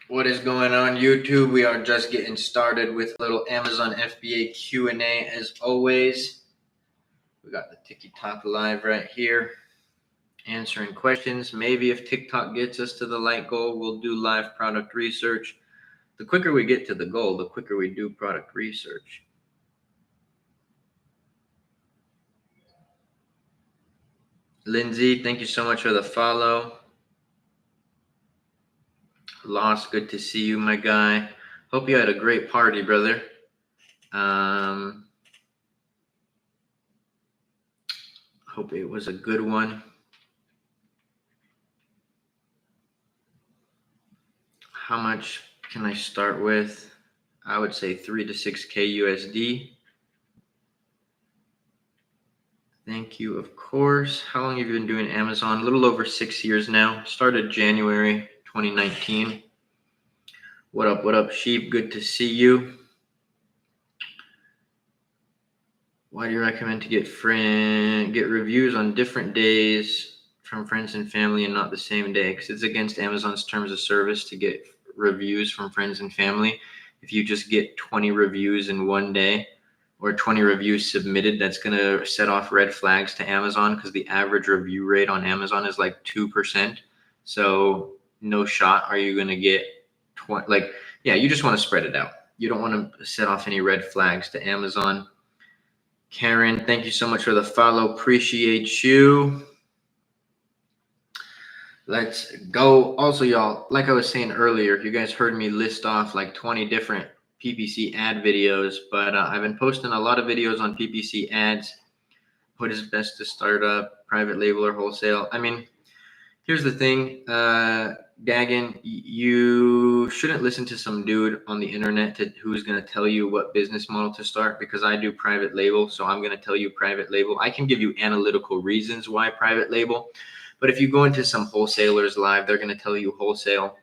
What is going on, YouTube? We are just getting started with a little Amazon FBA Q&A as always. We got the TikTok live right here, answering questions. Maybe if TikTok gets us to the light goal, we'll do live product research. The quicker we get to the goal, the quicker we do product research. Lindsay, thank you so much for the follow. Lost, good to see you, my guy. Hope you had a great party, brother. Hope it was a good one. How much can I start with? I would say 3 to 6K USD. Thank you, of course. How long have you been doing Amazon? A little over 6 years now. Started January 2019. What up, Sheep? Good to see you. Why do you recommend to get reviews on different days from friends and family and not the same day? Because it's against Amazon's terms of service to get reviews from friends and family. If you just get 20 reviews in one day or 20 reviews submitted, that's going to set off red flags to Amazon because the average review rate on Amazon is like 2%. So no shot are you going to get 20. You just want to spread it out. You don't want to set off any red flags to Amazon. Karen, thank you so much for the follow. Appreciate you. Let's go. Also, y'all, like I was saying earlier, you guys heard me list off like 20 different PPC ad videos, but I've been posting a lot of videos on PPC ads. What is best to start up, private label or wholesale? I mean, here's the thing, Dagan, you shouldn't listen to some dude on the internet who's going to tell you what business model to start, because I do private label, so I'm going to tell you private label. I can give you analytical reasons why private label, but if you go into some wholesalers live, they're going to tell you wholesale.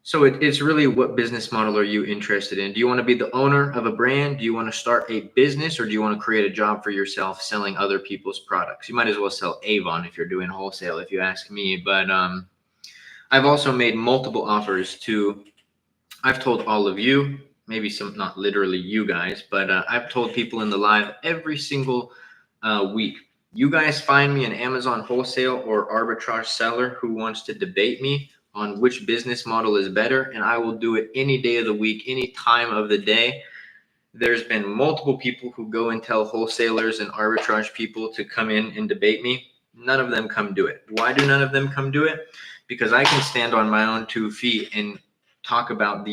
So it's really, what business model are you interested in? Do you want to be the owner of a brand? Do you want to start a business, or do you want to create a job for yourself selling other people's products? You might as well sell Avon if you're doing wholesale, if you ask me. But I've also made multiple offers to, I've told all of you, maybe some, not literally you guys, but I've told people in the live every single week, you guys find me an Amazon wholesale or arbitrage seller who wants to debate me on which business model is better, and I will do it any day of the week, any time of the day. There's been multiple people who go and tell wholesalers and arbitrage people to come in and debate me. None of them come do it. Why do none of them come do it? Because I can stand on my own 2 feet and talk about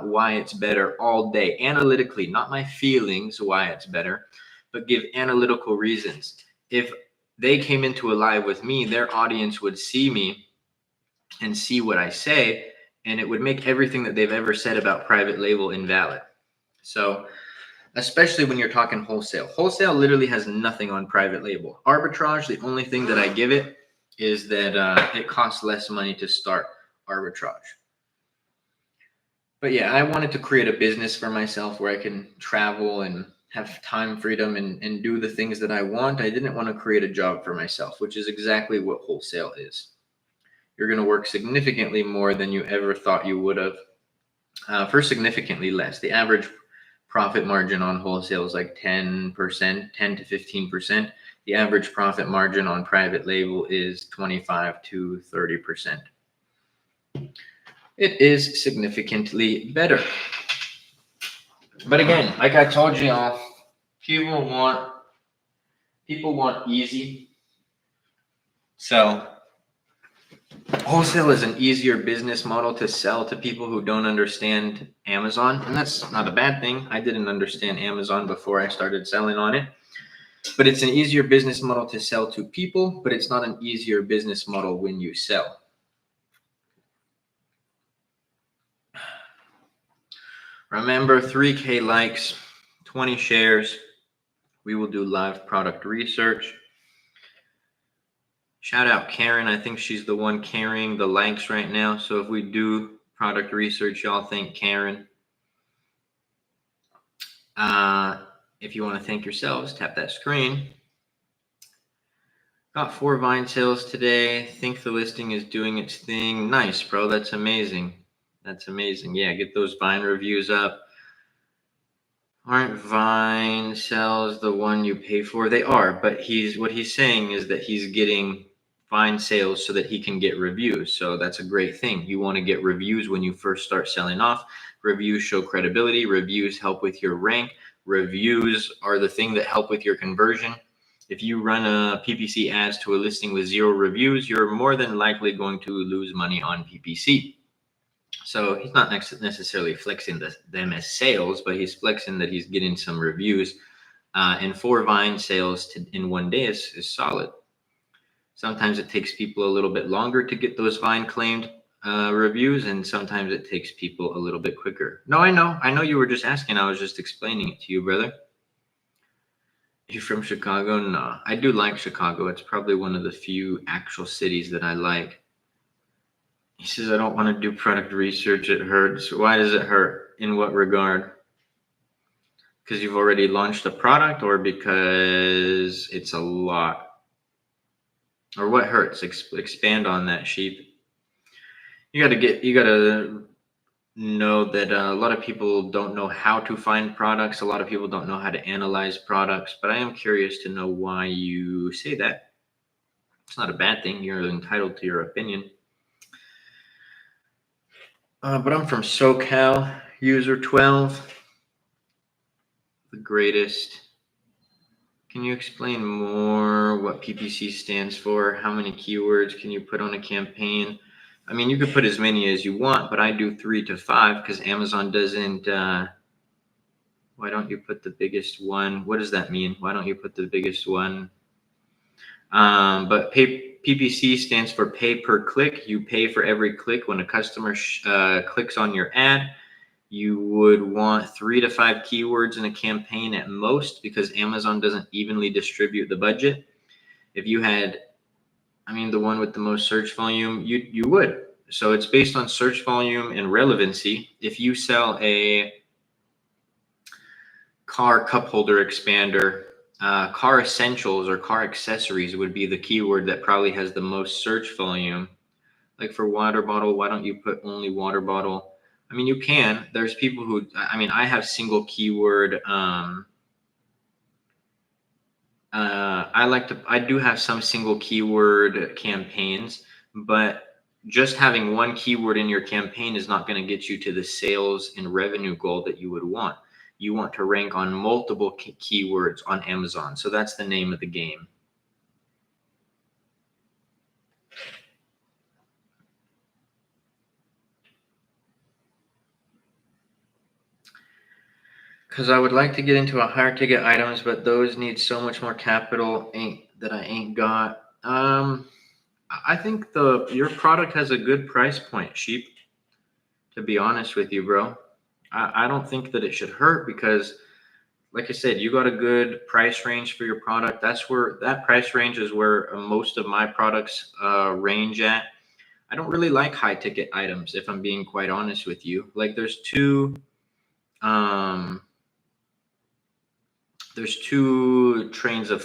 why it's better all day, analytically, not my feelings why it's better, but give analytical reasons. If they came into a live with me, their audience would see me and see what I say, and it would make everything that they've ever said about private label invalid. So especially when you're talking wholesale. Wholesale literally has nothing on private label. Arbitrage, the only thing that I give it is that it costs less money to start arbitrage. But yeah, I wanted to create a business for myself where I can travel and have time freedom and do the things that I want. I didn't want to create a job for myself, which is exactly what wholesale is. You're going to work significantly more than you ever thought you would have, for significantly less. The average profit margin on wholesale is like 10%, 10 to 15%. The average profit margin on private label is 25 to 30%. It is significantly better. But again, like I told you all, people want easy. So wholesale is an easier business model to sell to people who don't understand Amazon, and that's not a bad thing. I didn't understand Amazon before I started selling on it, but it's an easier business model to sell to people, but it's not an easier business model when you sell. Remember, 3K likes, 20 shares. We will do live product research. Shout out Karen. I think she's the one carrying the likes right now. So if we do product research, y'all thank Karen. If you want to thank yourselves, tap that screen. Got 4 Vine sales today. Think the listing is doing its thing. Nice, bro. That's amazing. That's amazing. Yeah, get those Vine reviews up. Aren't Vine sales the one you pay for? They are, but what he's saying is that he's getting Vine sales so that he can get reviews. So that's a great thing. You want to get reviews when you first start selling off. Reviews show credibility. Reviews help with your rank. Reviews are the thing that help with your conversion. If you run a PPC ads to a listing with 0 reviews, you're more than likely going to lose money on PPC. So he's not necessarily flexing them as sales, but he's flexing that he's getting some reviews. And 4 Vine sales in one day is solid. Sometimes it takes people a little bit longer to get those Vine claimed reviews, and sometimes it takes people a little bit quicker. No, I know you were just asking. I was just explaining it to you, brother. You from Chicago? No, I do like Chicago. It's probably one of the few actual cities that I like. He says, I don't want to do product research. It hurts. Why does it hurt? In what regard? Because you've already launched a product, or because it's a lot? Or what hurts? Expand on that, sheep. You got to know that a lot of people don't know how to find products. A lot of people don't know how to analyze products, but I am curious to know why you say that. It's not a bad thing. You're entitled to your opinion. But I'm from SoCal, user 12, the greatest. Can you explain more what PPC stands for? How many keywords can you put on a campaign? I mean, you could put as many as you want, but I do 3 to 5 because Amazon doesn't. Why don't you put the biggest one? What does that mean? Why don't you put the biggest one? But PPC stands for pay per click. You pay for every click. When a customer clicks on your ad, you would want 3 to 5 keywords in a campaign at most, because Amazon doesn't evenly distribute the budget. If you had, the one with the most search volume, you would. So it's based on search volume and relevancy. If you sell a car cup holder expander, car essentials or car accessories would be the keyword that probably has the most search volume. Like for water bottle, why don't you put only water bottle? You can. There's people who, I have single keyword. I do have some single keyword campaigns, but just having one keyword in your campaign is not going to get you to the sales and revenue goal that you would want. You want to rank on multiple keywords on Amazon. So that's the name of the game. Because I would like to get into a higher ticket items, but those need so much more capital that I ain't got. I think your product has a good price point, sheep. To be honest with you, bro, I don't think that it should hurt, because, like I said, you got a good price range for your product. That price range is where most of my products range at. I don't really like high ticket items, if I'm being quite honest with you. Like there's two trains of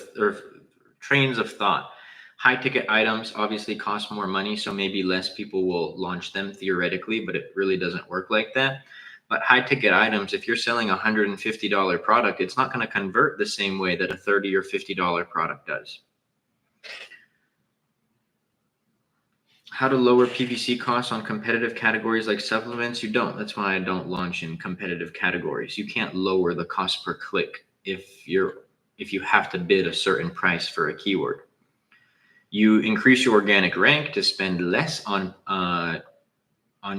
thought. High ticket items obviously cost more money, so maybe less people will launch them theoretically, but it really doesn't work like that. But high ticket items, if you're selling a $150 product, it's not going to convert the same way that a $30 or $50 product does. How to lower PPC costs on competitive categories like supplements? You don't. That's why I don't launch in competitive categories. You can't lower the cost per click if you have to bid a certain price for a keyword. You increase your organic rank to spend less on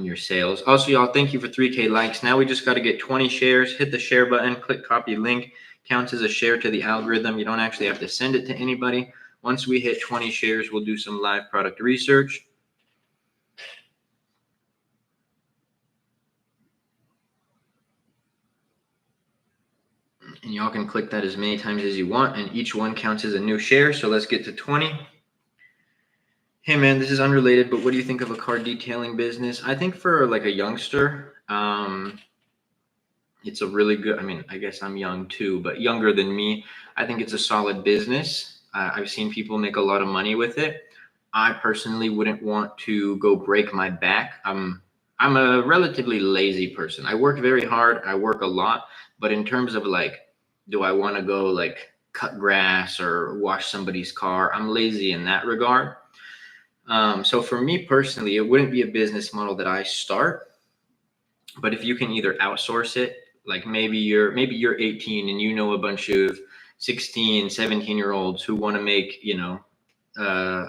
your sales. Also, y'all, thank you for 3K likes. Now we just got to get 20 shares. Hit the share button, click copy link. Counts as a share to the algorithm. You don't actually have to send it to anybody. Once we hit 20 shares, we'll do some live product research. And y'all can click that as many times as you want, and each one counts as a new share. So let's get to 20. Hey man, this is unrelated, but what do you think of a car detailing business? I think for like a youngster, it's a really good, I guess I'm young too, but younger than me, I think it's a solid business. I've seen people make a lot of money with it. I personally wouldn't want to go break my back. I'm a relatively lazy person. I work very hard. I work a lot, but in terms of like, do I want to go like cut grass or wash somebody's car? I'm lazy in that regard. So for me personally, it wouldn't be a business model that I start. But if you can either outsource it, like maybe you're 18 and you know a bunch of 16, 17-year olds who want to make, uh,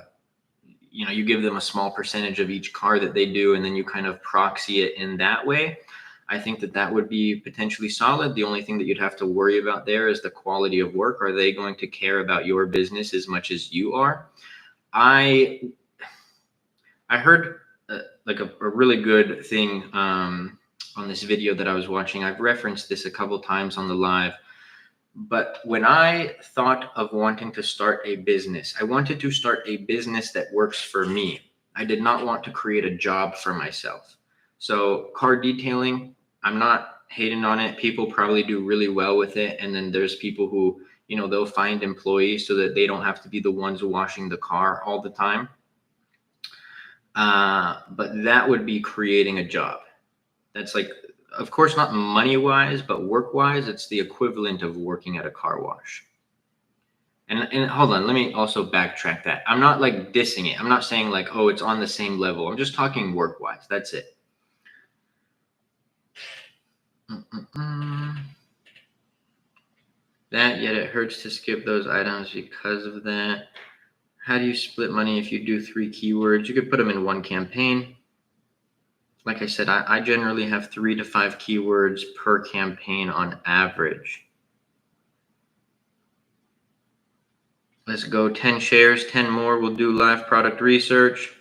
you give them a small percentage of each car that they do, and then you kind of proxy it in that way. I think that that would be potentially solid. The only thing that you'd have to worry about there is the quality of work. Are they going to care about your business as much as you are? I heard like a really good thing on this video that I was watching. I've referenced this a couple times on the live. But when I thought of wanting to start a business, I wanted to start a business that works for me. I did not want to create a job for myself. So car detailing, I'm not hating on it. People probably do really well with it. And then there's people who, they'll find employees so that they don't have to be the ones washing the car all the time. But that would be creating a job. That's like, of course, not money-wise, but work-wise, it's the equivalent of working at a car wash. And hold on, let me also backtrack that. I'm not like dissing it. I'm not saying like, oh, it's on the same level. I'm just talking work-wise. That's it. That, yet it hurts to skip those items because of that. How do you split money if you do 3 keywords? You could put them in one campaign. Like I said, I generally have 3 to 5 keywords per campaign on average. Let's go 10 shares, 10 more. We'll do live product research.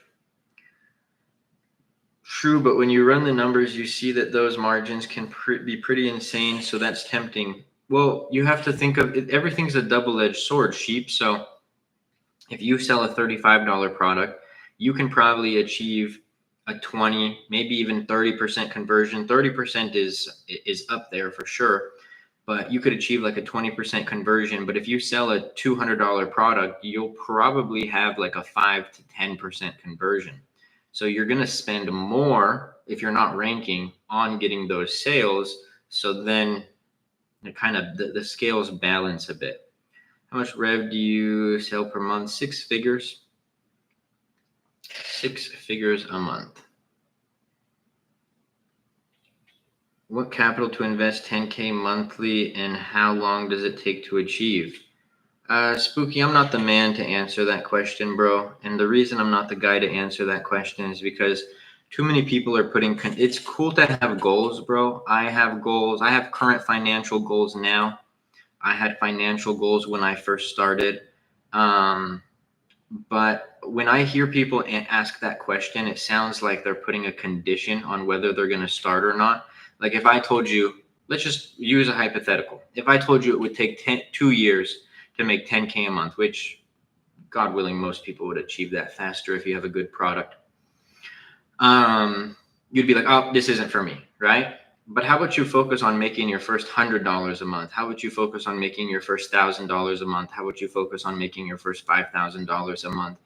True, but when you run the numbers, you see that those margins can be pretty insane. So that's tempting. Well, you have to think of it. Everything's a double-edged sword, sheep. So if you sell a $35 product, you can probably achieve a 20, maybe even 30% conversion. 30% is up there for sure, but you could achieve like a 20% conversion. But if you sell a $200 product, you'll probably have like a 5 to 10% conversion. So you're going to spend more if you're not ranking on getting those sales. So then it kind of the scales balance a bit. How much rev do you sell per month? 6 figures. 6 figures a month. What capital to invest 10K monthly, and how long does it take to achieve? Spooky, I'm not the man to answer that question, bro. And the reason I'm not the guy to answer that question is because too many people are putting, it's cool to have goals, bro. I have goals. I have current financial goals now. I had financial goals when I first started. But when I hear people ask that question, it sounds like they're putting a condition on whether they're going to start or not. Like if I told you, let's just use a hypothetical. If I told you it would take 2 years to make 10K a month, which God willing, most people would achieve that faster if you have a good product. You'd be like, oh, this isn't for me, right? But how about you focus on making your first $100 a month? How about you focus on making your first $1,000 a month? How about you focus on making your first $5,000 a month?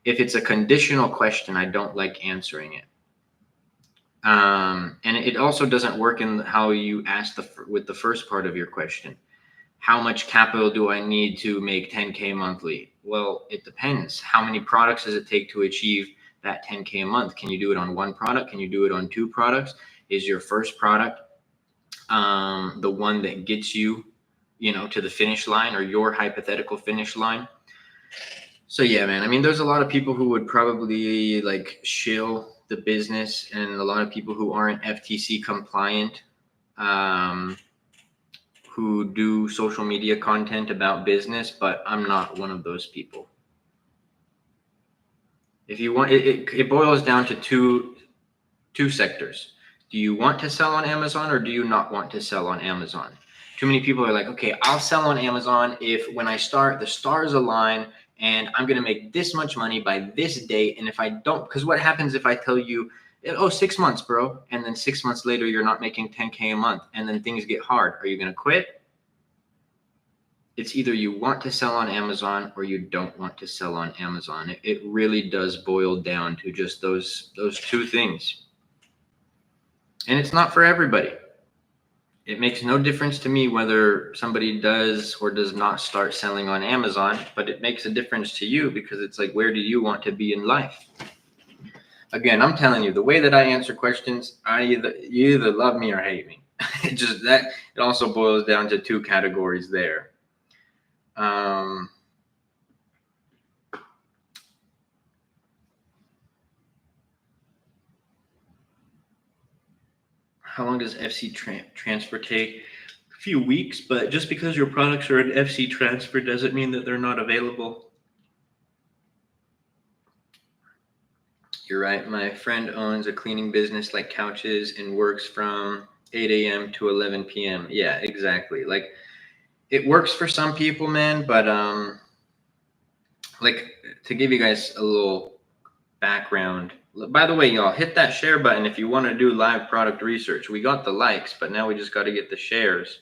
If it's a conditional question, I don't like answering it. And it also doesn't work in how you asked with the first part of your question. How much capital do I need to make 10K monthly? Well, it depends. How many products does it take to achieve that 10K a month? Can you do it on 1 product? Can you do it on 2 products? Is your first product the one that gets you, to the finish line, or your hypothetical finish line? So yeah, man, I mean, there's a lot of people who would probably like shill the business, and a lot of people who aren't FTC compliant, who do social media content about business, but I'm not one of those people. If you want, it boils down to two sectors. Do you want to sell on Amazon, or do you not want to sell on Amazon? Too many people are like, okay, I'll sell on Amazon if when I start, the stars align and I'm going to make this much money by this date. And if I don't, because what happens if I tell you, oh, 6 months, bro, and then 6 months later, you're not making 10K a month, and then things get hard. Are you going to quit? It's either you want to sell on Amazon or you don't want to sell on Amazon. It really does boil down to just those two things. And it's not for everybody. It makes no difference to me whether somebody does or does not start selling on Amazon, but it makes a difference to you because it's like, where do you want to be in life? Again, I'm telling you, the way that I answer questions, you either love me or hate me. It also boils down to two categories there. How long does FC transfer take? A few weeks, but just because your products are an FC transfer doesn't mean that they're not available. You're right. My friend owns a cleaning business like couches and works from 8 a.m. to 11 p.m. Yeah, exactly. Like, it works for some people, man, but like, to give you guys a little background. By the way, y'all, hit that share button if you want to do live product research. We got the likes, but now we just got to get the shares.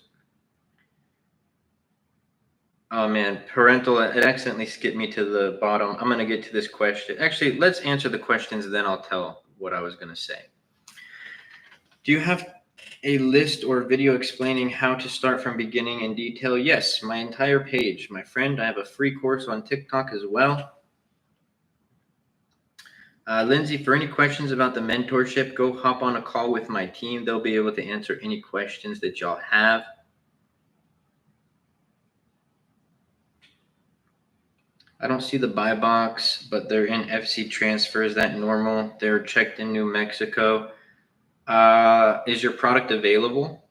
Oh man, parental, it accidentally skipped me to the bottom. I'm going to get to this question. Actually, let's answer the questions, then I'll tell what I was going to say. Do you have a list or video explaining how to start from beginning in detail? Yes, my entire page. My friend, I have a free course on TikTok as well. Lindsay, for any questions about the mentorship, go hop on a call with my team. They'll be able to answer any questions that y'all have. I don't see the buy box, but they're in FC transfer. Is that normal? They're checked in New Mexico. Is your product available?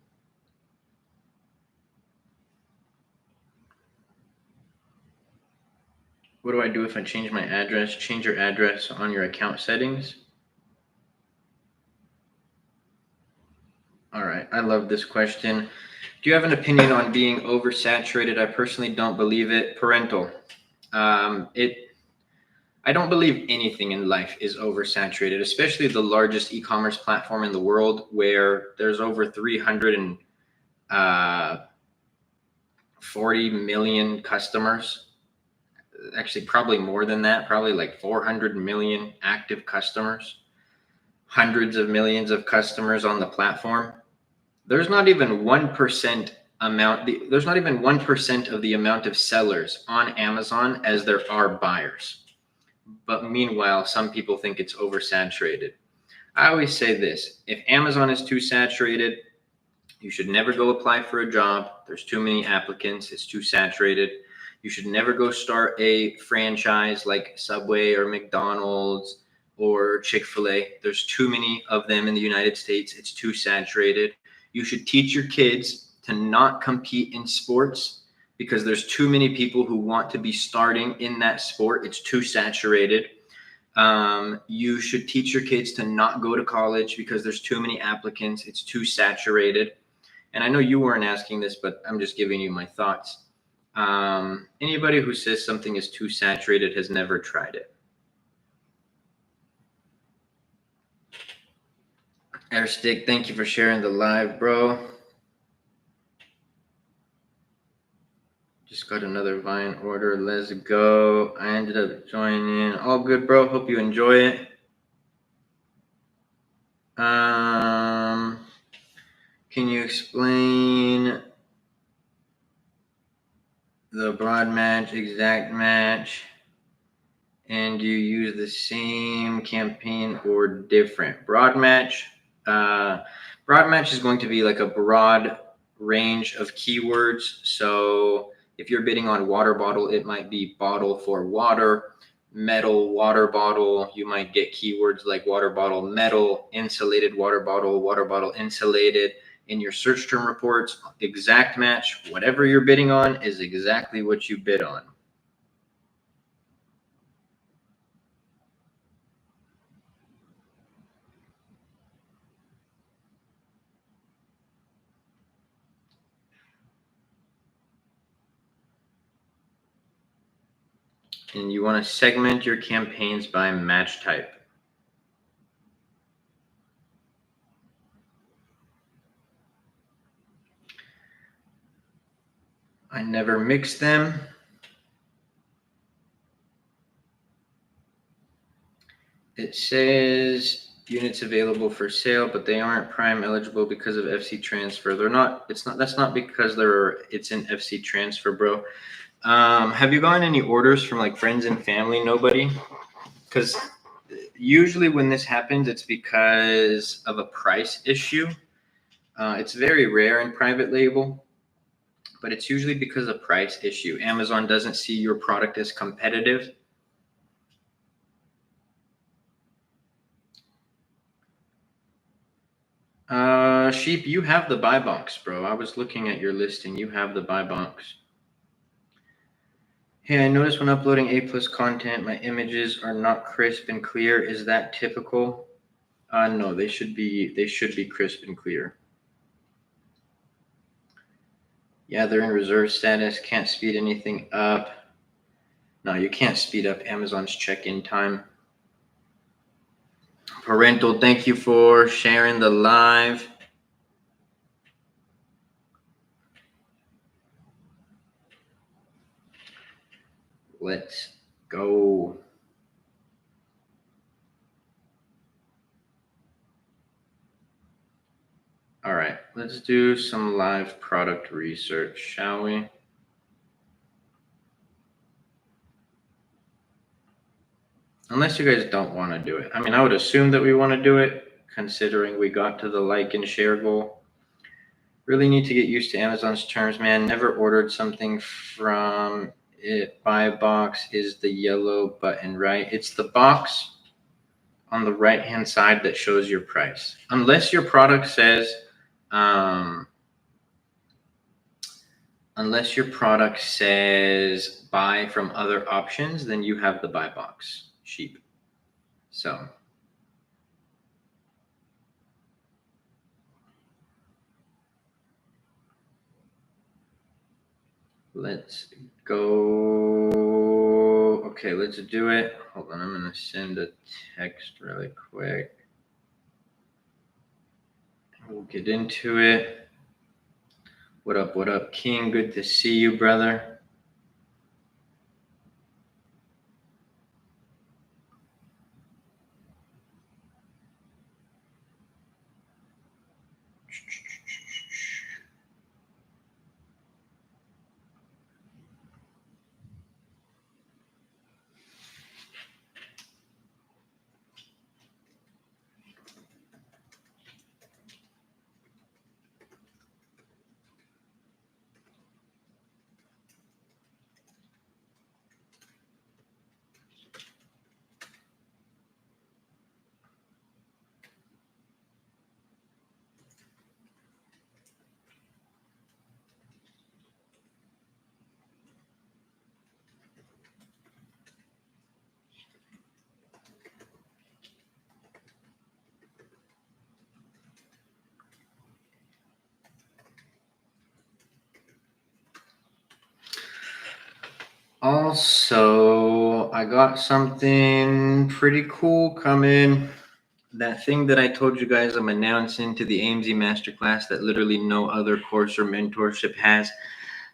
What do I do if I change my address? Change your address on your account settings. All right, I love this question. Do you have an opinion on being oversaturated? I personally don't believe it. Parental. I don't believe anything in life is oversaturated, especially the largest e-commerce platform in the world, where there's over 340 million customers. Actually, probably more than that, probably like 400 million active customers, hundreds of millions of customers on the platform. There's not even 1% there's not even 1% of the amount of sellers on Amazon as there are buyers. But meanwhile, some people think it's oversaturated. I always say this: if Amazon is too saturated, you should never go apply for a job. There's too many applicants. It's too saturated. You should never go start a franchise like Subway or McDonald's or Chick-fil-A. There's too many of them in the United States. It's too saturated. You should teach your kids to not compete in sports because there's too many people who want to be starting in that sport. It's too saturated. You should teach your kids to not go to college because there's too many applicants. It's too saturated. And I know you weren't asking this, but I'm just giving you my thoughts. Anybody who says something is too saturated has never tried it. Airstick, thank you for sharing the live, bro. Just got another Vine order. Let's go. I ended up joining. All good, bro. Hope you enjoy it. Can you explain the broad match, exact match, and do you use the same campaign or different? Broad match is going to be like a broad range of keywords. So if you're bidding on water bottle, it might be bottle for water, metal water bottle. You might get keywords like water bottle metal, insulated water bottle insulated. In your search term reports, exact match, whatever you're bidding on is exactly what you bid on. And you want to segment your campaigns by match type. I never mix them. It says units available for sale, but they aren't Prime eligible because of FC transfer. They're not. It's not. That's not because it's an FC transfer, bro. Have you gotten any orders from like friends and family? Nobody? Because usually when this happens, it's because of a price issue. It's very rare in private label, but it's usually because of price issue. Amazon doesn't see your product as competitive. Sheep, you have the buy box, bro. I was looking at your listing. You have the buy box. Hey, I noticed when uploading A+ content, my images are not crisp and clear. Is that typical? No, they should be crisp and clear. Yeah, they're in reserve status. Can't speed anything up. No, you can't speed up Amazon's check-in time. Parental, thank you for sharing the live. Let's go. All right, let's do some live product research, shall we? Unless you guys don't want to do it. I mean, I would assume that we want to do it, considering we got to the like and share goal. Really need to get used to Amazon's terms, man. Never ordered something from it. Buy box is the yellow button, right? It's the box on the right-hand side that shows your price. Unless your product says, buy from other options, then you have the buy box, sheep. So let's go. Okay, let's do it. Hold on, I'm gonna send a text really quick. We'll get into it. What up, King? Good to see you, brother. Also, I got something pretty cool coming. That thing that I told you guys I'm announcing to the AMZ Masterclass that literally no other course or mentorship has.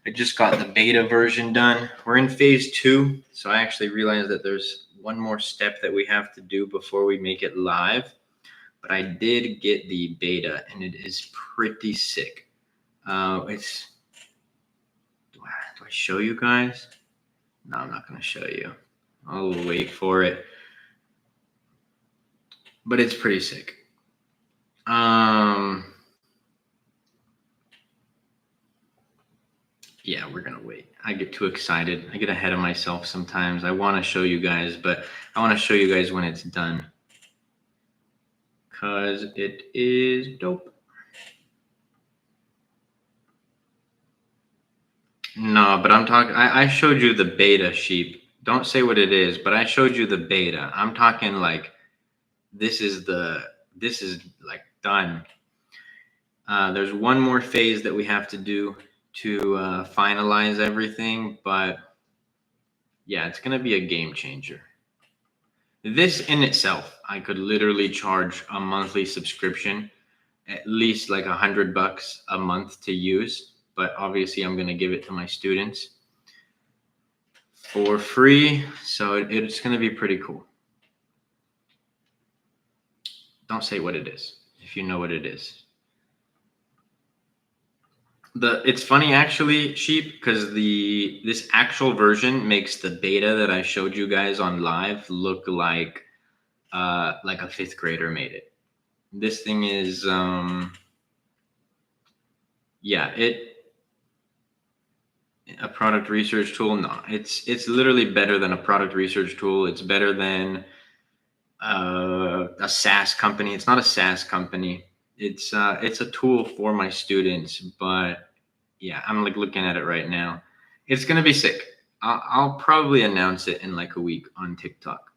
I just got the beta version done. We're in phase 2, so I actually realized that there's one more step that we have to do before we make it live. But I did get the beta, and it is pretty sick. Do I show you guys? No, I'm not going to show you. I'll wait for it. But it's pretty sick. Yeah, we're going to wait. I get too excited. I get ahead of myself sometimes. I want to show you guys, but I want to show you guys when it's done. Because it is dope. No, but I'm talking, I showed you the beta, sheep. Don't say what it is, but I showed you the beta. I'm talking like, this is like done. There's one more phase that we have to do to finalize everything, but yeah, it's going to be a game changer. This in itself, I could literally charge a monthly subscription, at least like $100 a month to use. but obviously I'm going to give it to my students for free. So it's going to be pretty cool. Don't say what it is if you know what it is. It's funny actually, Sheep, because this actual version makes the beta that I showed you guys on live look like a fifth grader made it. This thing is a product research tool. No, it's literally better than a product research tool. It's better than a SaaS company. It's not a SaaS company. It's a tool for my students, but yeah, I'm like looking at it right now. It's gonna be sick. I'll probably announce it in like a week on TikTok.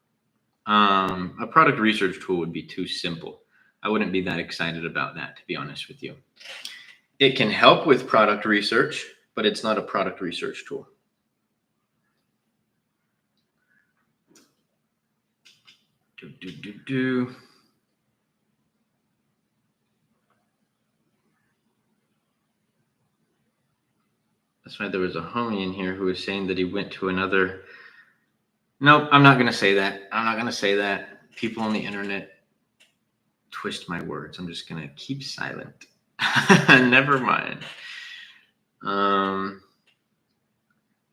A product research tool would be too simple. I wouldn't be that excited about that, to be honest with you. It can help with product research, but it's not a product research tool. That's why there was a homie in here who was saying that he went to another. Nope, I'm not going to say that. I'm not going to say that. People on the internet twist my words. I'm just going to keep silent. Never mind.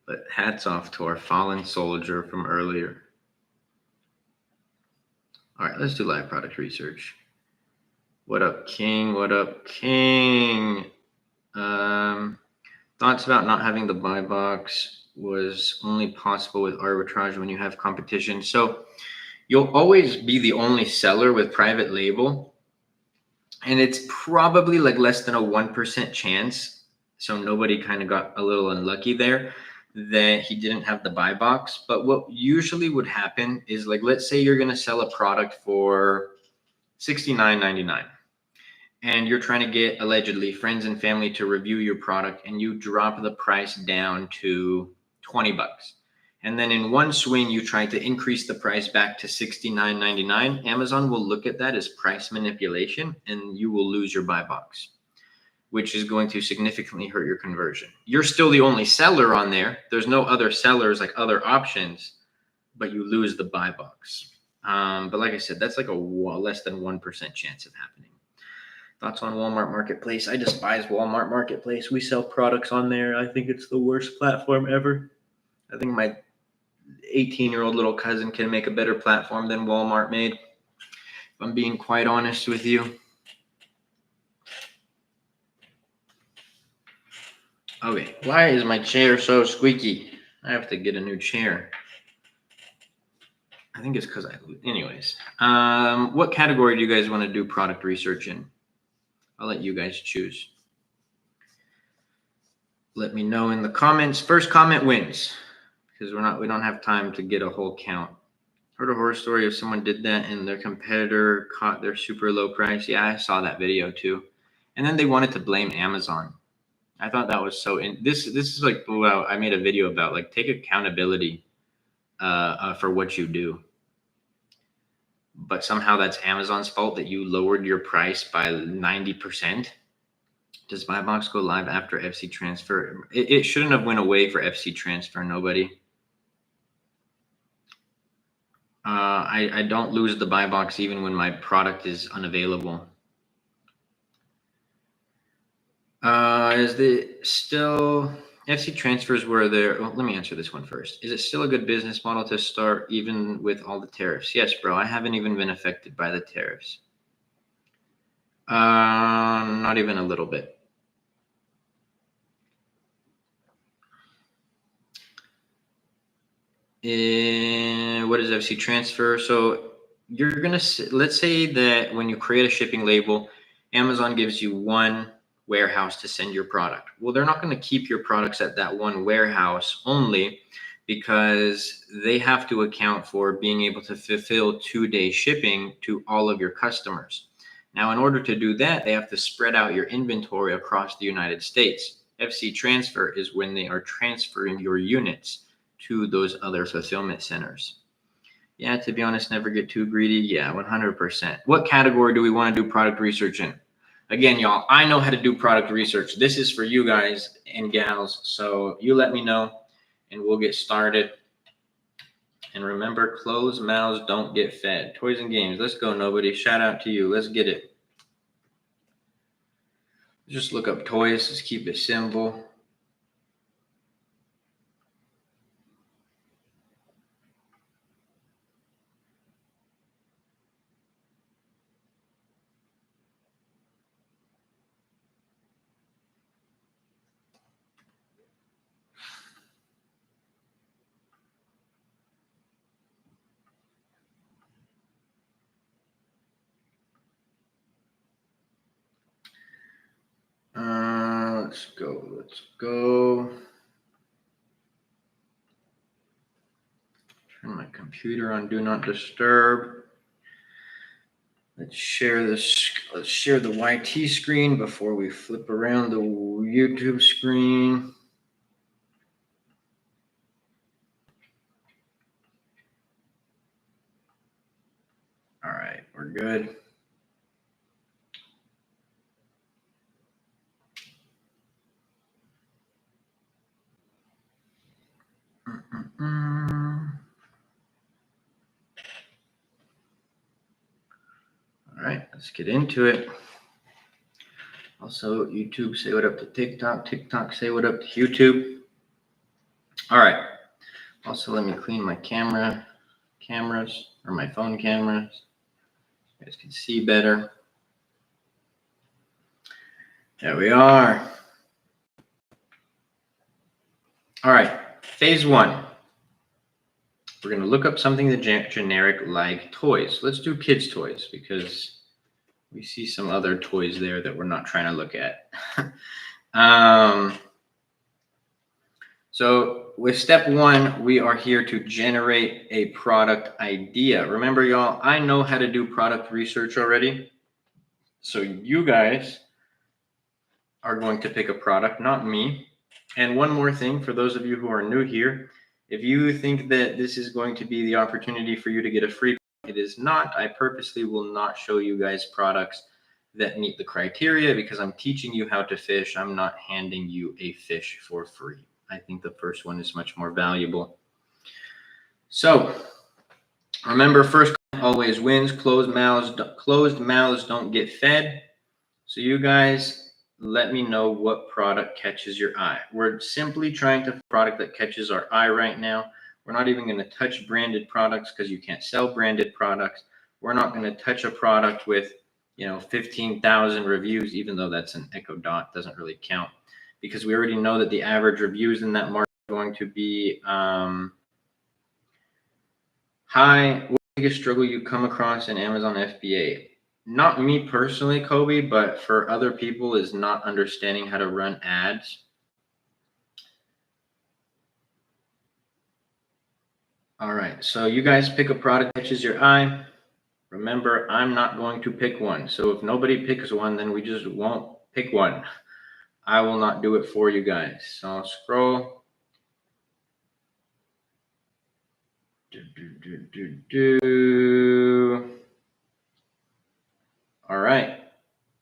But hats off to our fallen soldier from earlier. All right, let's do live product research. What up, King? What up, King? Thoughts about not having the buy box was only possible with arbitrage when you have competition. So you'll always be the only seller with private label. And it's probably like less than a 1% chance. So nobody kind of got a little unlucky there that he didn't have the buy box. But what usually would happen is, like, let's say you're going to sell a product for $69.99. And you're trying to get allegedly friends and family to review your product, and you drop the price down to $20. And then in one swing, you try to increase the price back to $69.99. Amazon will look at that as price manipulation, and you will lose your buy box, which is going to significantly hurt your conversion. You're still the only seller on there. There's no other sellers, like other options, but you lose the buy box. But like I said, that's like a less than 1% chance of happening. Thoughts on Walmart Marketplace? I despise Walmart Marketplace. We sell products on there. I think it's the worst platform ever. I think my 18-year-old little cousin can make a better platform than Walmart made, if I'm being quite honest with you. Okay, why is my chair so squeaky? I have to get a new chair. I think it's because anyways. What category do you guys want to do product research in? I'll let you guys choose. Let me know in the comments. First comment wins, because we don't have time to get a whole count. Heard a horror story of someone did that and their competitor caught their super low price. Yeah, I saw that video too. And then they wanted to blame Amazon. I thought that was so. This is like, well, I made a video about, like, take accountability for what you do. But somehow that's Amazon's fault that you lowered your price by 90%. Does buy box go live after FC transfer? It shouldn't have went away for FC transfer. Nobody. I don't lose the buy box even when my product is unavailable. Is it still FC transfers were there? Well, let me answer this one first. Is it still a good business model to start even with all the tariffs? Yes, bro. I haven't even been affected by the tariffs. Not even a little bit. What is FC transfer? So you're going to, let's say that when you create a shipping label, Amazon gives you one warehouse to send your product. Well, they're not going to keep your products at that one warehouse only, because they have to account for being able to fulfill 2-day shipping to all of your customers. Now, in order to do that, they have to spread out your inventory across the United States. FC transfer is when they are transferring your units to those other fulfillment centers. Yeah, to be honest, never get too greedy. Yeah, 100%. What category do we want to do product research in? Again, y'all, I know how to do product research. This is for you guys and gals. So you let me know and we'll get started. And remember, closed mouths don't get fed. Toys and games. Let's go, nobody. Shout out to you. Let's get it. Just look up toys. Let's keep it simple. Let's go. Let's go. Turn my computer on Do Not Disturb. Let's share this. Let's share the YT screen before we flip around the YouTube screen. All right, we're good. All right, let's get into it. Also, YouTube, say what up to TikTok. TikTok, say what up to YouTube. All right. Also, let me clean my cameras, or my phone cameras. You guys can see better. There we are. All right, phase one. We're going to look up something that generic like toys. Let's do kids' toys because we see some other toys there that we're not trying to look at. So with step one, we are here to generate a product idea. Remember, y'all, I know how to do product research already. So you guys are going to pick a product, not me. And one more thing, for those of you who are new here, if you think that this is going to be the opportunity for you to get a free, it is not. I purposely will not show you guys products that meet the criteria because I'm teaching you how to fish. I'm not handing you a fish for free. I think the first one is much more valuable. So remember, first always wins. Closed mouths don't get fed. So you guys, let me know what product catches your eye. We're simply trying to find a product that catches our eye right now. We're not even going to touch branded products because you can't sell branded products. We're not going to touch a product with 15,000 reviews, even though that's an Echo Dot, doesn't really count, because we already know that the average reviews in that market are going to be high. What's the biggest struggle you come across in Amazon FBA? Not me personally, Kobe, but for other people is not understanding how to run ads. All right, so you guys pick a product that catches your eye. Remember, I'm not going to pick one. So if nobody picks one, then we just won't pick one. I will not do it for you guys. So I'll scroll. All right,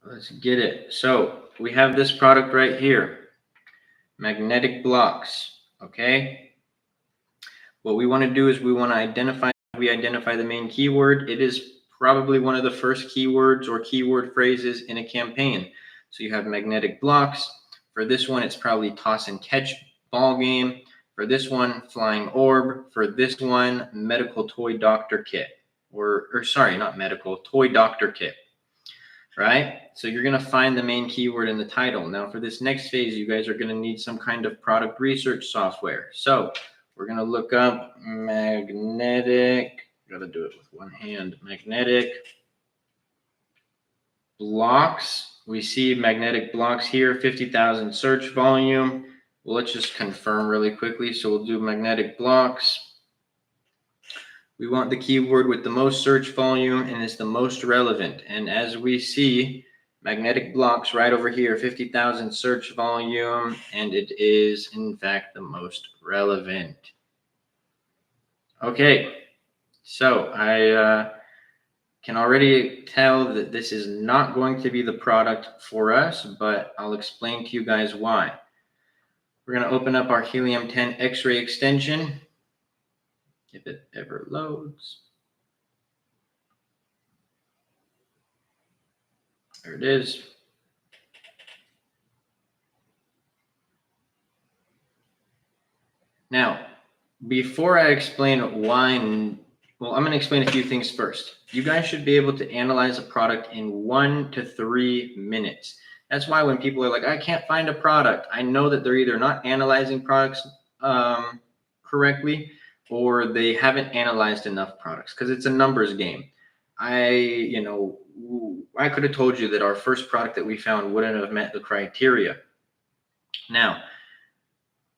let's get it. So we have this product right here, magnetic blocks, okay? What we want to do is we want to identify the main keyword. It is probably one of the first keywords or keyword phrases in a campaign. So you have magnetic blocks. For this one, it's probably toss and catch ball game. For this one, flying orb. For this one, medical toy doctor kit. Or sorry, not medical, toy doctor kit. Right? So you're going to find the main keyword in the title. Now for this next phase, you guys are going to need some kind of product research software. So we're going to look up magnetic, got to do it with one hand, magnetic blocks. We see magnetic blocks here, 50,000 search volume. Well, let's just confirm really quickly. So we'll do magnetic blocks. We want the keyword with the most search volume and is the most relevant. And as we see, magnetic blocks right over here, 50,000 search volume, and it is in fact the most relevant. Okay, so I can already tell that this is not going to be the product for us, but I'll explain to you guys why. We're going to open up our helium-10 X-ray extension, if it ever loads. There it is. Now, before I explain why, well, I'm going to explain a few things first. You guys should be able to analyze a product in 1 to 3 minutes. That's why when people are like, I can't find a product, I know that they're either not analyzing products correctly, or they haven't analyzed enough products, because it's a numbers game. I could have told you that our first product that we found wouldn't have met the criteria. Now,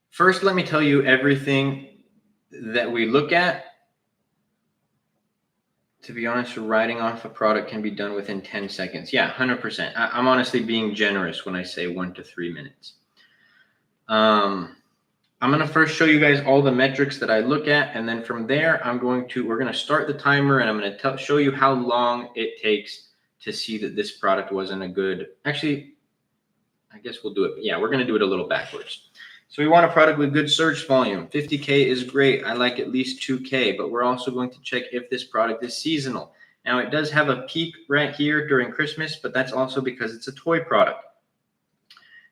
first, let me tell you everything that we look at. To be honest, writing off a product can be done within 10 seconds. Yeah, 100%. I'm honestly being generous when I say 1 to 3 minutes. I'm going to first show you guys all the metrics that I look at, and then from there, we're going to start the timer, and I'm going to show you how long it takes to see that this product wasn't a good. Actually, I guess we'll do it. Yeah, we're going to do it a little backwards. So we want a product with good search volume. 50K is great. I like at least 2K, but we're also going to check if this product is seasonal. Now, it does have a peak right here during Christmas, but that's also because it's a toy product.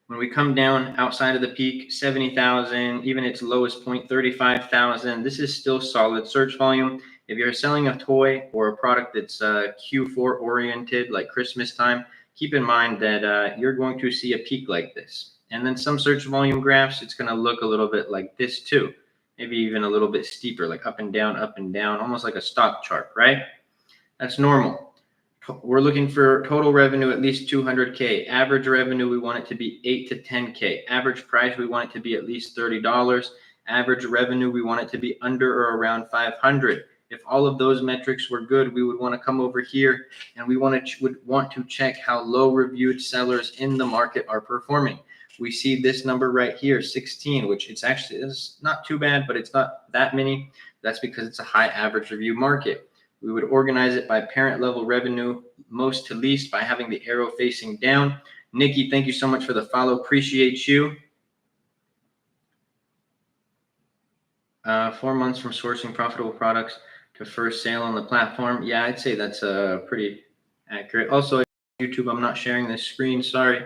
When we come down outside of the peak, 70,000, even its lowest point, 35,000, this is still solid search volume. If you're selling a toy or a product that's Q4 oriented, like Christmas time, keep in mind that you're going to see a peak like this. And then some search volume graphs, it's going to look a little bit like this too. Maybe even a little bit steeper, like up and down, almost like a stock chart, right? That's normal. We're looking for total revenue at least 200K. Average revenue, we want it to be 8 to 10K. Average price, we want it to be at least $30. Average revenue, we want it to be under or around 500. If all of those metrics were good, we would want to come over here and we would want to check how low reviewed sellers in the market are performing. We see this number right here, 16, which it's not too bad, but it's not that many. That's because it's a high average review market. We would organize it by parent level revenue, most to least, by having the arrow facing down. Nikki, thank you so much for the follow. Appreciate you. 4 months from sourcing profitable products to first sale on the platform. Yeah, I'd say that's pretty accurate. Also, YouTube, I'm not sharing this screen. Sorry.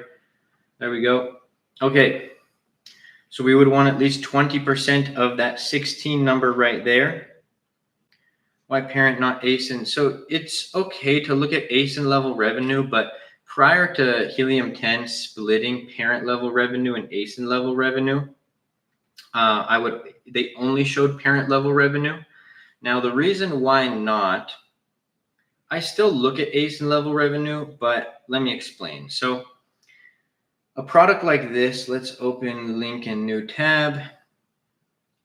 There we go. Okay. So we would want at least 20% of that 16 number right there. Why parent, not ASIN? So it's okay to look at ASIN level revenue, but prior to Helium-10 splitting parent level revenue and ASIN level revenue, they only showed parent level revenue. Now, the reason why not, I still look at ASIN level revenue, but let me explain. So a product like this, let's open link in new tab.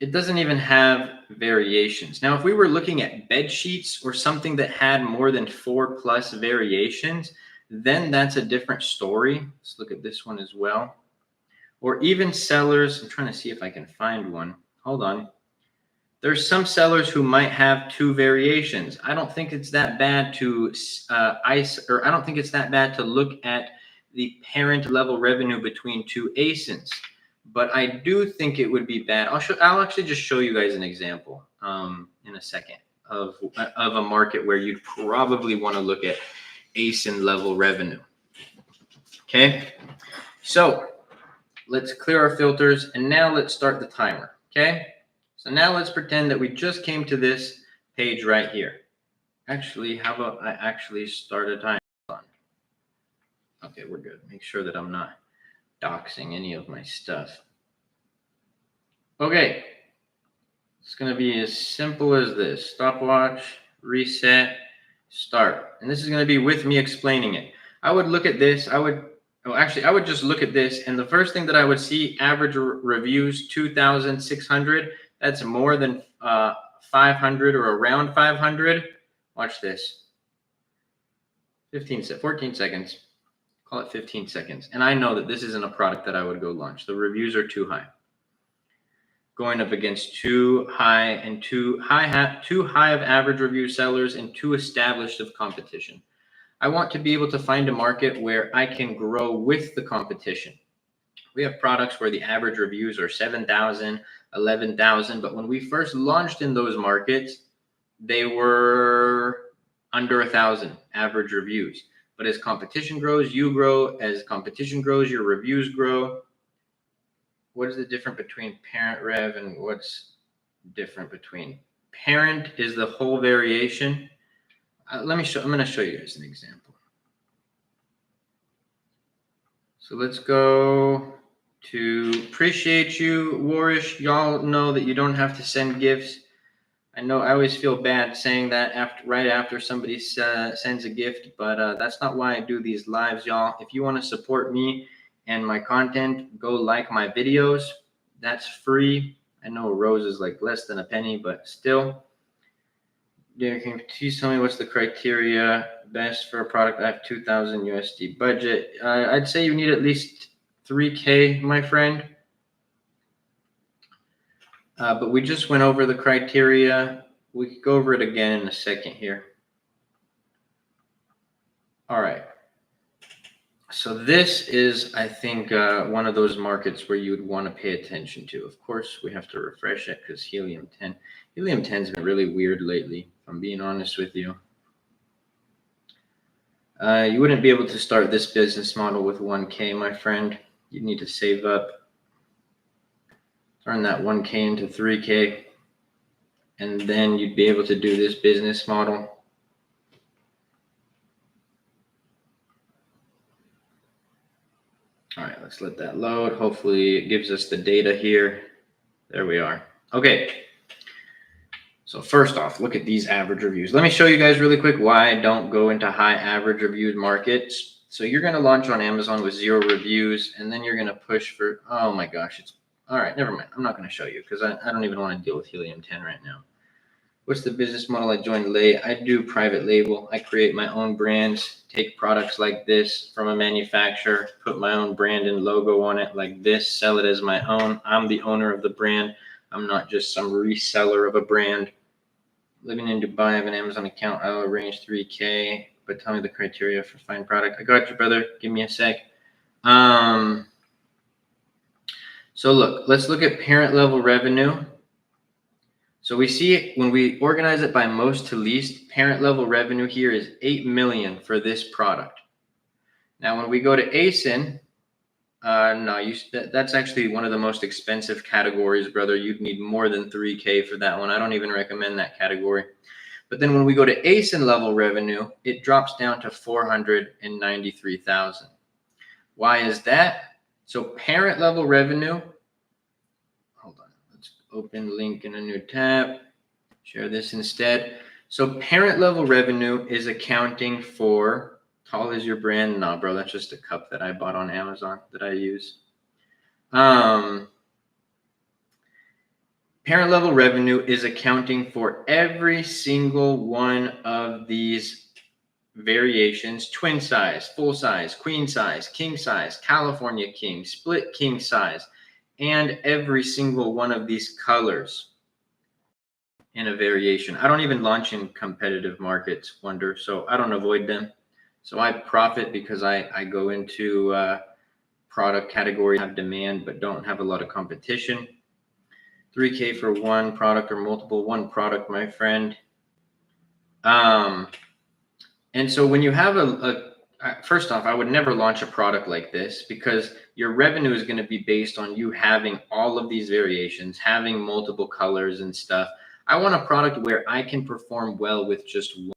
It doesn't even have variations. Now, if we were looking at bed sheets or something that had more than 4+ variations, then that's a different story. Let's look at this one as well. Or even sellers, I'm trying to see if I can find one. Hold on. There's some sellers who might have 2 variations. I don't think it's that bad to I don't think it's that bad to look at the parent level revenue between 2 ASINs. But I do think it would be bad. I'll actually just show you guys an example in a second of a market where you'd probably want to look at ASIN level revenue. Okay, so let's clear our filters, and now let's start the timer. Okay, so now let's pretend that we just came to this page right here. Actually, how about I actually start a timer? Okay, we're good. Make sure that I'm not doxing any of my stuff. Okay, it's going to be as simple as this. Stopwatch, reset, start. And this is going to be with me explaining it. I would look at this. I would just look at this, and the first thing that I would see, average reviews 2,600. That's more than 500 or around 500. Watch this. 14 seconds. Call it 15 seconds. And I know that this isn't a product that I would go launch. The reviews are too high. going up against too high of average review sellers and too established of competition. I want to be able to find a market where I can grow with the competition. We have products where the average reviews are 7,000, 11,000, but when we first launched in those markets, they were under 1,000 average reviews. But as competition grows, you grow. As competition grows, your reviews grow. What is the difference between parent rev and what's different between parent is the whole variation? I'm going to show you guys an example. So let's go to appreciate you, Warish. Y'all know that you don't have to send gifts. I know I always feel bad saying that right after somebody sends a gift, but that's not why I do these lives, y'all. If you want to support me and my content, go like my videos. That's free. I know a rose is like less than a penny, but still. Can you please tell me what's the criteria best for a product? I have 2,000 USD budget. I'd say you need at least 3K, my friend. But we just went over the criteria. We could go over it again in a second here. All right. So this is, I think, one of those markets where you would want to pay attention to. Of course, we have to refresh it because Helium 10 has been really weird lately, if I'm being honest with you. You wouldn't be able to start this business model with 1K, my friend. You need to save up, turn that 1K into 3K, and then you'd be able to do this business model. All right, let's let that load. Hopefully it gives us the data here. There we are. Okay. So first off, look at these average reviews. Let me show you guys really quick why I don't go into high average reviewed markets. So you're going to launch on Amazon with 0 reviews, and then you're going to push for, oh my gosh, it's all right. Never mind. I'm not going to show you because I don't even want to deal with Helium 10 right now. What's the business model? I joined late. I do private label. I create my own brands, take products like this from a manufacturer, put my own brand and logo on it like this, sell it as my own. I'm the owner of the brand. I'm not just some reseller of a brand. Living in Dubai, I have an Amazon account. I'll arrange 3K, but tell me the criteria for fine product. I got you, brother. Give me a sec. So look, let's look at parent level revenue. So we see when we organize it by most to least, parent level revenue here is 8 million for this product. Now, when we go to ASIN, that's actually one of the most expensive categories, brother. You'd need more than 3K for that one. I don't even recommend that category. But then when we go to ASIN level revenue, it drops down to 493,000. Why is that? So parent level revenue, hold on, let's open link in a new tab, share this instead. So parent level revenue is accounting for, tall is your brand? No, bro, that's just a cup that I bought on Amazon that I use. Parent level revenue is accounting for every single one of these variations: twin size, full size, queen size, king size, California king, split king size, and every single one of these colors in a variation. I don't even launch in competitive markets, Wonder, so I don't avoid them. So I profit because I go into product categories have demand but don't have a lot of competition. 3K for one product or one product, my friend. And so when you have first off, I would never launch a product like this because your revenue is going to be based on you having all of these variations, having multiple colors and stuff. I want a product where I can perform well with just one.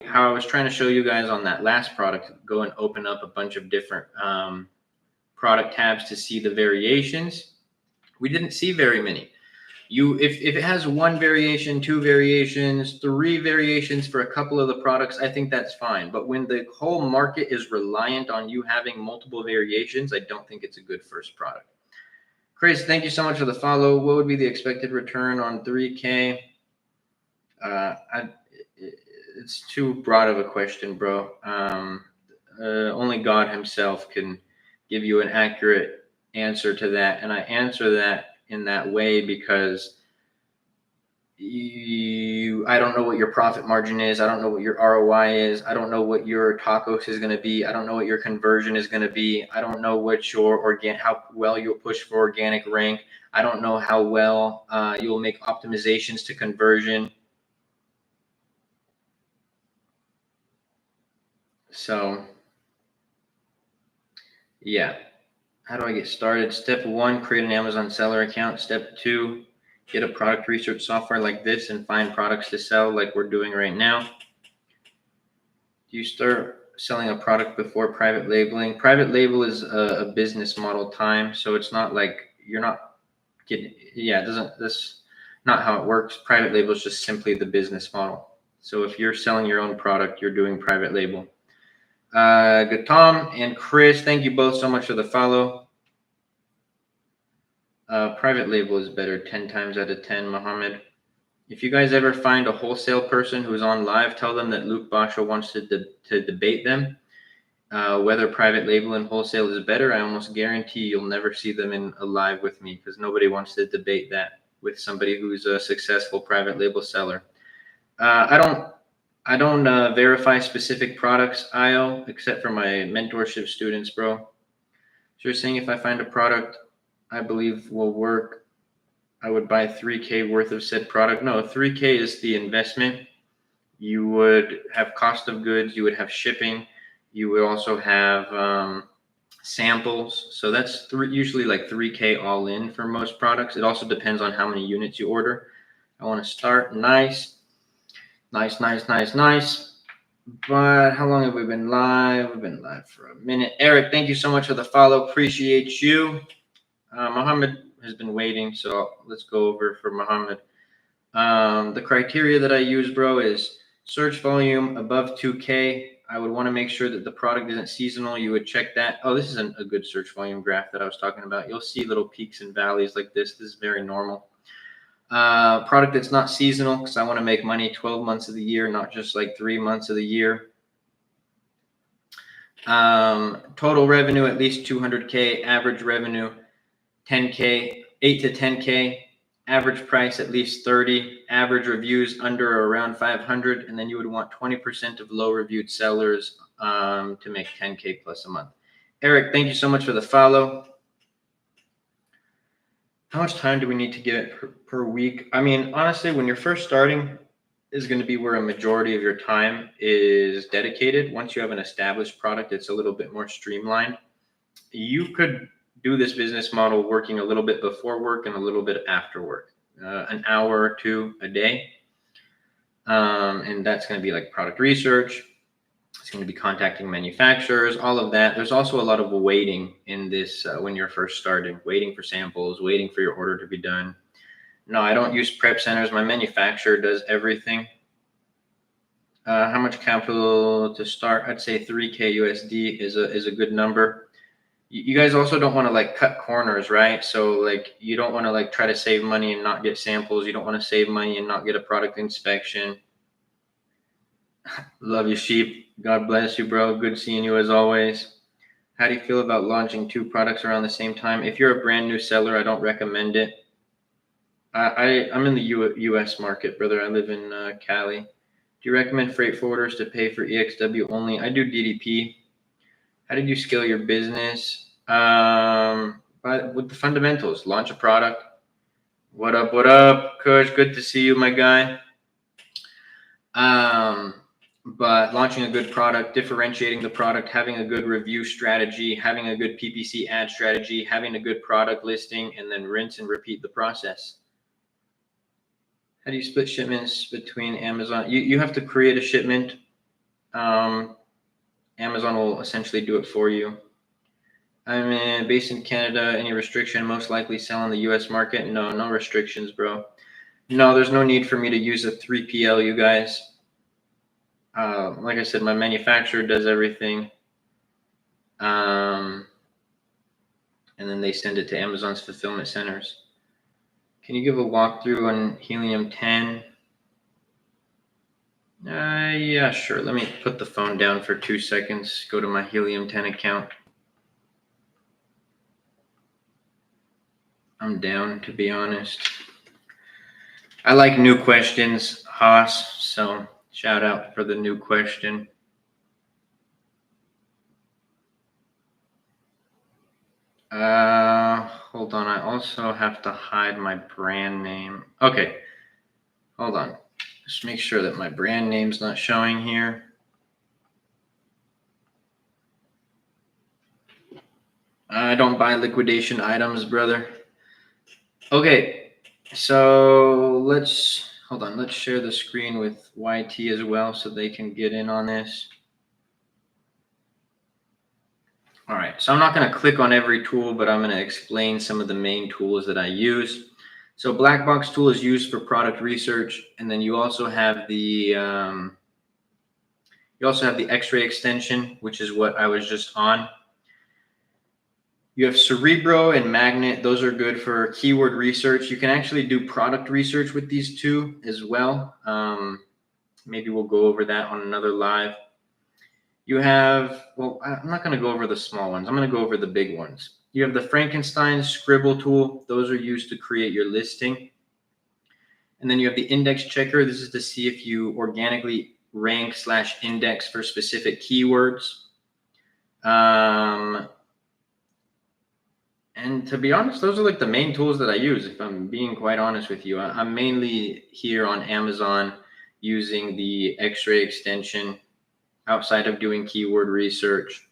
How I was trying to show you guys on that last product, go and open up a bunch of different product tabs to see the variations. We didn't see very many. If it has 1 variation, 2 variations, 3 variations for a couple of the products, I think that's fine. But when the whole market is reliant on you having multiple variations, I don't think it's a good first product. Chris, thank you so much for the follow. What would be the expected return on 3K? It's too broad of a question, bro. Only God himself can give you an accurate answer to that. And I answer that in that way because I don't know what your profit margin is. I don't know what your ROI is. I don't know what your tacos is going to be. I don't know what your conversion is going to be. I don't know what your how well you'll push for organic rank. I don't know how well you'll make optimizations to conversion. So yeah, how do I get started? Step 1, create an Amazon seller account. Step 2, get a product research software like this and find products to sell like we're doing right now. Do you start selling a product before private labeling? Private label is a business model time. So it's not like you're not getting, that's not how it works. Private label is just simply the business model. So if you're selling your own product, you're doing private label. Good. Tom and Chris, thank you both so much for the follow. Private label is better 10 times out of 10, Mohammed. If you guys ever find a wholesale person who's on live, tell them that Luke Basho wants to debate them. Whether private label and wholesale is better, I almost guarantee you'll never see them in a live with me because nobody wants to debate that with somebody who's a successful private label seller. I don't verify specific products, IO, except for my mentorship students, bro. So you're saying if I find a product I believe will work, I would buy 3K worth of said product? No, 3K is the investment. You would have cost of goods, you would have shipping, you would also have samples. So that's usually like 3K all in for most products. It also depends on how many units you order. I want to start nice. But how long have we been live? We've been live for a minute. Eric, thank you so much for the follow. Appreciate you. Mohammed has been waiting, so let's go over for Mohammed. The criteria that I use, bro, is search volume above 2K. I would want to make sure that the product isn't seasonal. You would check that. Oh, this isn't a good search volume graph that I was talking about. You'll see little peaks and valleys like this. This is very normal. Product that's not seasonal because I want to make money 12 months of the year, not just like 3 months of the year. Total revenue at least 200K, average revenue 10K, 8 to 10K, average price at least 30, average reviews under or around 500, and then you would want 20% of low reviewed sellers to make 10K plus a month. Eric, thank you so much for the follow. How much time do we need to give it per week? I mean, honestly, when you're first starting, is going to be where a majority of your time is dedicated. Once you have an established product, it's a little bit more streamlined. You could do this business model working a little bit before work and a little bit after work, an hour or two a day. And that's going to be like product research. It's going to be contacting manufacturers, all of that. There's also a lot of waiting in this when you're first starting, waiting for samples, waiting for your order to be done. No, I don't use prep centers. My manufacturer does everything. How much capital to start? I'd say 3K USD is a good number. You guys also don't want to like cut corners, right? So like you don't want to like try to save money and not get samples. You don't want to save money and not get a product inspection. Love you, sheep. God bless you, bro. Good seeing you as always. How do you feel about launching 2 products around the same time? If you're a brand new seller, I don't recommend it. I'm in the U.S. market, brother. I live in Cali. Do you recommend freight forwarders to pay for EXW only? I do DDP. How did you scale your business? But with the fundamentals, launch a product. What up, Kush? Good to see you, my guy. But launching a good product, differentiating the product, having a good review strategy, having a good PPC ad strategy, having a good product listing, and then rinse and repeat the process. How do you split shipments between Amazon? You have to create a shipment. Amazon will essentially do it for you. I'm based in Canada. Any restriction? Most likely sell in the U.S. market? No restrictions, bro. No, there's no need for me to use a 3PL, you guys. Like I said, my manufacturer does everything. And then they send it to Amazon's fulfillment centers. Can you give a walkthrough on Helium 10? Yeah, sure. Let me put the phone down for 2 seconds. Go to my Helium 10 account. I'm down, to be honest. I like new questions, Haas. So shout out for the new question. Hold on. I also have to hide my brand name. Okay. Hold on. Just make sure that my brand name's not showing here. I don't buy liquidation items, brother. Okay. So hold on. Let's share the screen with YT as well so they can get in on this. All right, so I'm not going to click on every tool, but I'm going to explain some of the main tools that I use. So black box tool is used for product research, and then you also have the X-ray extension, which is what I was just on. You have Cerebro and Magnet; those are good for keyword research. You can actually do product research with these two as well. Maybe we'll go over that on another live. You have, well, I'm not going to go over the small ones. I'm going to go over the big ones. You have the Frankenstein scribble tool. Those are used to create your listing. And then you have the index checker. This is to see if you organically rank / index for specific keywords. And to be honest, those are like the main tools that I use, if I'm being quite honest with you. I'm mainly here on Amazon using the X-ray extension outside of doing keyword research.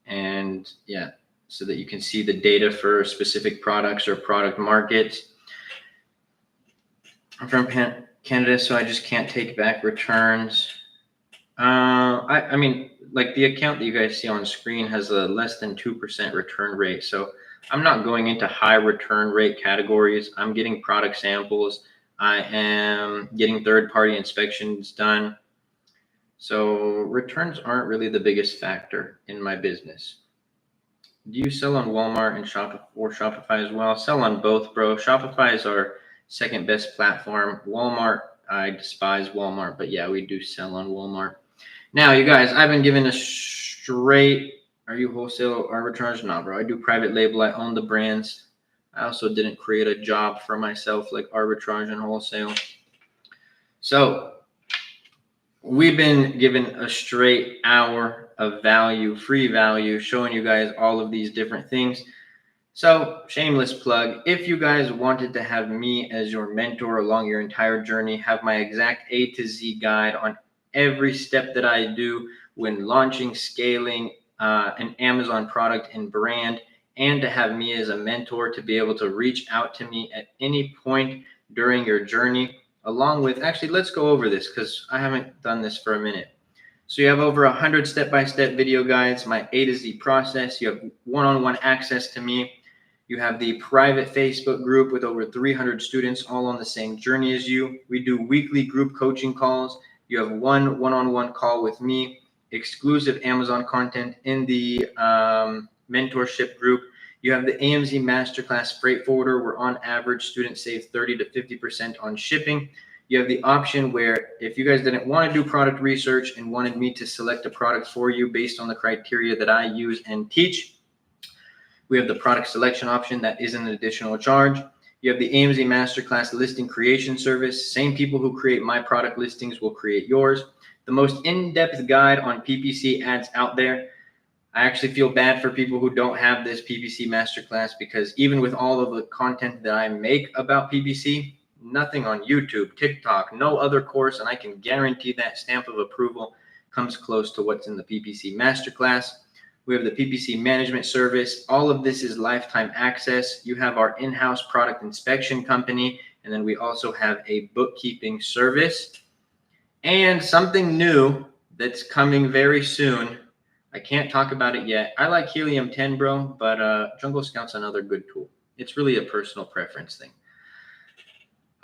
And yeah, so that you can see the data for specific products or product markets. I'm from Canada, so I just can't take back returns. I mean, like the account that you guys see on screen has a less than 2% return rate. So I'm not going into high return rate categories. I'm getting product samples. I am getting third-party inspections done. So returns aren't really the biggest factor in my business. Do you sell on Walmart and Shopify as well? Sell on both, bro. Shopify is our second best platform. Walmart, I despise Walmart, but yeah, we do sell on Walmart. Now, you guys, I've been given a straight, are you wholesale arbitrage? No, bro. I do private label. I own the brands. I also didn't create a job for myself like arbitrage and wholesale. So we've been given a straight hour of value, free value, showing you guys all of these different things. So shameless plug, if you guys wanted to have me as your mentor along your entire journey, have my exact A to Z guide on every step that I do when launching, scaling an Amazon product and brand, and to have me as a mentor to be able to reach out to me at any point during your journey, along with, actually, let's go over this because I haven't done this for a minute. So you have over 100 step-by-step video guides, my A to Z process. You have one-on-one access to me. You have the private Facebook group with over 300 students all on the same journey as you. We do weekly group coaching calls. You have one-on-one call with me, exclusive Amazon content in the mentorship group. You have the AMZ Masterclass Freight Forwarder, where on average students save 30 to 50% on shipping. You have the option where if you guys didn't want to do product research and wanted me to select a product for you based on the criteria that I use and teach, we have the product selection option that is an additional charge. You have the AMZ Masterclass listing creation service. Same people who create my product listings will create yours. The most in-depth guide on PPC ads out there. I actually feel bad for people who don't have this PPC Masterclass, because even with all of the content that I make about PPC, nothing on YouTube, TikTok, no other course, and I can guarantee that stamp of approval comes close to what's in the PPC Masterclass. We have the PPC management service. All of this is lifetime access. You have our in-house product inspection company, and then we also have a bookkeeping service. And something new that's coming very soon. I can't talk about it yet. I like Helium-10, bro, but Jungle Scout's another good tool. It's really a personal preference thing.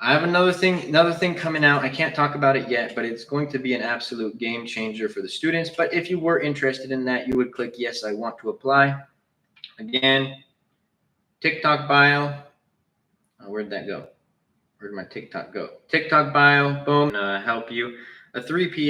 I have another thing coming out. I can't talk about it yet, but it's going to be an absolute game changer for the students. But if you were interested in that, you would click yes, I want to apply. Again, TikTok bio. Oh, where'd that go? Where'd my TikTok go? TikTok bio, boom, help you. A 3 p.m.